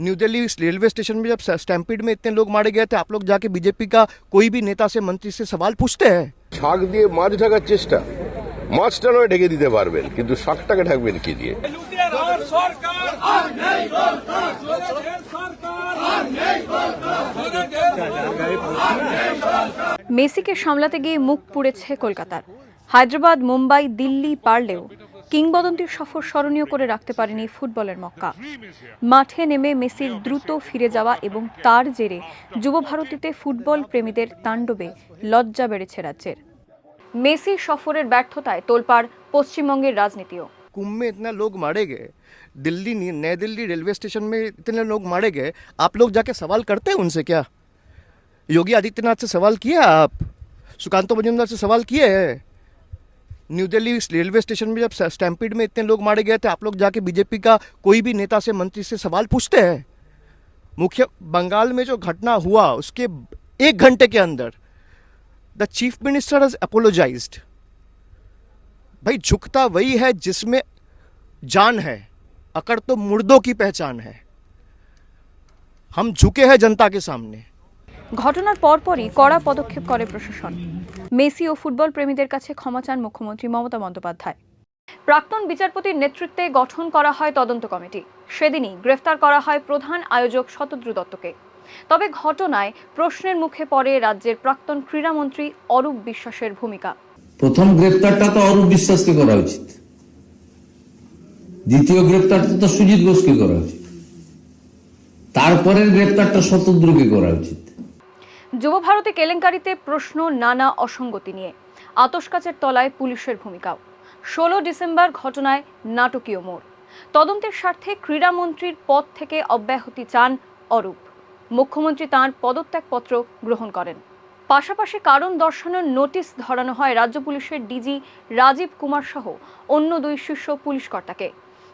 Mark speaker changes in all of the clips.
Speaker 1: New Delhi railway station में जब stampede में इतने लोग मारे गए थे, आप लोग जाके बीजेपी का कोई भी नेता से, मंत्री से सवाल पूछते हैं?
Speaker 2: শাক দিয়ে মাছ ঢাকার চেষ্টা, মাছটা নয় ঢেকে দিতে পারবেন, কিন্তু শাকটাকে ঢাকবেন কি দিয়ে?
Speaker 3: মেসিকে সামলাতে গিয়ে মুখ পুড়েছে কলকাতার। হায়দ্রাবাদ, মুম্বাই, দিল্লি পারলেও কিংবদন্তির সফর স্মরণীয় করে রাখতে পারেনি ফুটবলের মক্কা। মাঠে নেমে মেসির দ্রুত ফিরে যাওয়া এবং তার জেরে যুব ভারতীতে ফুটবল প্রেমীদের তাণ্ডবে লজ্জা বেড়েছে রাজ্যের। মেসির সফরের ব্যর্থতায় তোলপাড় পশ্চিমবঙ্গের রাজনীতিও।
Speaker 1: कुंभ में इतना लोग मारे गए, दिल्ली नई दिल्ली रेलवे स्टेशन में इतने लोग मारे गए, आप लोग जाके सवाल करते हैं उनसे क्या? योगी आदित्यनाथ से सवाल किया आप? सुकांत मजूमदार से सवाल किए हैं? न्यू दिल्ली रेलवे स्टेशन में जब स्टैम्पीड में इतने लोग मारे गए थे, आप लोग जाके बीजेपी का कोई भी नेता से, मंत्री से सवाल पूछते हैं? मुख्य बंगाल में जो घटना हुआ उसके 1 घंटे के अंदर the chief minister has apologised. भाई झुकता वही है जिसमें जान है, अकड़ तो मुर्दों की पहचान है। हम झुके हैं जनता के सामने।
Speaker 3: ঘটনার পরপরই কড়া পদক্ষেপ করে প্রশাসন। মেসি ও ফুটবল প্রেমীদের কাছে ক্ষমা চান মুখ্যমন্ত্রী মমতা বন্দ্যোপাধ্যায়। প্রাক্তন বিচারপতির নেতৃত্বে গঠন করা হয় তদন্ত কমিটি। সেদিনই গ্রেফতার করা হয় প্রধান আয়োজক শতদ্রু দত্তকে। তবে ঘটনায় প্রশ্নের মুখে পড়ে রাজ্যের প্রাক্তন ক্রীড়ামন্ত্রী অরূপ বিশ্বাসের ভূমিকা।
Speaker 4: প্রথম গ্রেপ্তারটা তো অরূপ বিশ্বাসকে করা উচিত, দ্বিতীয় গ্রেপ্তারটা তো সুজিত ঘোষকে করা উচিত, তারপরের গ্রেপ্তারটা শতদ্রুকে করা উচিত।
Speaker 3: যুব ভারতী কেলেঙ্কারিতে প্রশ্ন নানা অসঙ্গতি নিয়ে আতশকাচের তলায় পুলিশের ভূমিকাও। 16 ডিসেম্বর ঘটনায় নাটকীয় মোড়। তদন্তের স্বার্থে ক্রীড়ামন্ত্রীর পদ থেকে অব্যাহতি চান অরূপ। মুখ্যমন্ত্রী তাঁর পদত্যাগপত্র গ্রহণ করেন। পাশাপাশি কারণ দর্শানোর নোটিশ ধরানো হয় রাজ্য পুলিশের ডিজি রাজীব কুমার সহ অন্য 2 শীর্ষ পুলিশ কর্তাকে।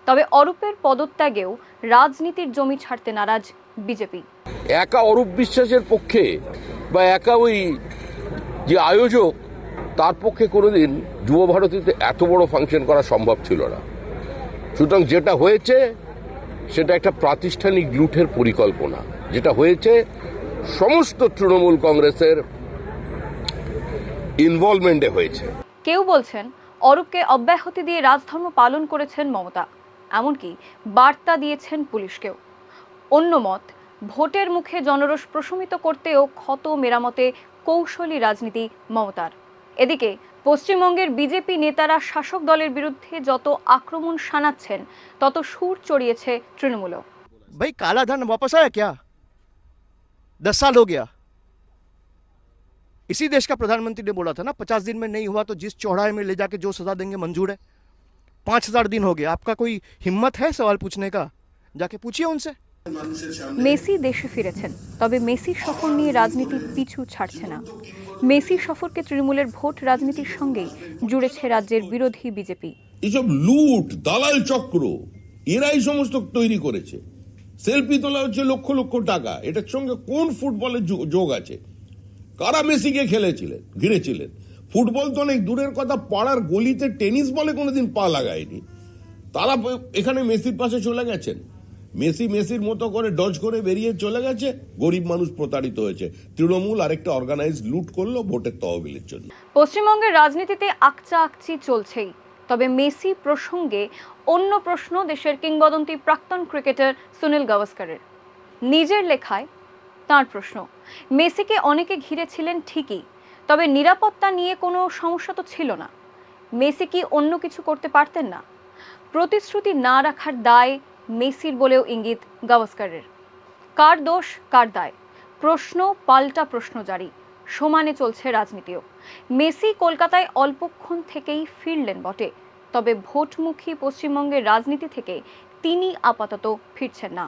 Speaker 3: তবে অরূপের পদত্যাগেও রাজনীতির জমি ছাড়তে নারাজ বিজেপি।
Speaker 2: একা অরূপ বিশ্বাসের পক্ষে বা একা ওই যে আয়োজক তার পক্ষে কোনোদিন যুব ভারতীতে এত বড় ফাংশন করা সম্ভব ছিল না। সুতরাং যেটা হয়েছে সেটা একটা প্রাতিষ্ঠানিক লুঠের পরিকল্পনা। যেটা হয়েছে সমস্ত তৃণমূল কংগ্রেসের ইনভলভমেন্টে হয়েছে।
Speaker 3: কেউ বলছেন অরূপকে অব্যাহতি দিয়ে রাজধর্ম পালন করেছেন মমতা, এমনকি বার্তা দিয়েছেন পুলিশকেও। অন্য মত, ভোটের মুখে জনরোষ প্রশমিত করতেও ক্ষত মেরামতে কৌশলী রাজনীতি মমতার। এদিকে পশ্চিমবঙ্গের বিজেপি নেতারা শাসক দলের বিরুদ্ধে যত আক্রমণ শানাচ্ছেন তত সুর চড়িয়েছে তৃণমূলও।
Speaker 1: भाई काला धन वापस आया क्या? 10 साल हो गया। इसी देश का प्रधानमंत्री ने बोला था ना, 50 दिन में नहीं हुआ तो जिस चौराहे में ले जाके जो सजा देंगे मंजूर है। 5000 दिन हो गया, आपका कोई हिम्मत है सवाल पूछने का? जाके पूछिए उनसे।
Speaker 3: মেসি দেশে ফিরেছেন, তবে মেসির সফর নিয়ে রাজনীতি পিছু ছাড়ছে না। মেসির সফরকে তৃণমূলের ভোট রাজনীতির সঙ্গেই জুড়েছে রাজ্যের বিরোধী বিজেপি।
Speaker 5: এসব লুট দালাল চক্র এরাই সমস্ত তৈরি করেছে। সেলফি তোলা হচ্ছে লক্ষ লক্ষ টাকা, এটার সঙ্গে কোন ফুটবলের যোগ আছে? কারা মেসিকে খেলেছিলেন, ঘিরেছিলেন? ফুটবল তো অনেক দূরের কথা, পাড়ার গলিতে টেনিস বলে কোনোদিন পা লাগায়নি। তারা এখানে মেসির পাশে চলে গেছেন। মেসির মতো করে ডজ করে বেরিয়ে চলে গেছে, গরিব মানুষ প্রতারিত হয়েছে। তৃণমূল আরেকটা অর্গানাইজ লুট করলো ভোটের তহবিলের জন্য।
Speaker 3: পশ্চিমবঙ্গের রাজনীতিতে আকচা আকচি চলছেই, তবে মেসি প্রসঙ্গে অন্য প্রশ্ন দেশের কিংবদন্তি প্রাক্তন ক্রিকেটার সুনীল গাভাস্করের। নিজের লেখায় তাঁর প্রশ্ন, মেসিকে অনেকে ঘিরেছিলেন ঠিকই, তবে নিরাপত্তা নিয়ে কোনো সমস্যা তো ছিল না। মেসি কি অন্য কিছু করতে পারতেন না? প্রতিশ্রুতি না রাখার দায় মেসির বলেও ইঙ্গিত গাভাস্করের। কার দোষ কার দায়? প্রশ্ন পাল্টা প্রশ্ন জারি, সমানে চলছে রাজনীতিও। মেসি কলকাতায় অল্পক্ষণ থেকেই ফিরলেন বটে, তবে ভোটমুখী পশ্চিমবঙ্গের রাজনীতি থেকে তিনি আপাতত ফিরছেন না।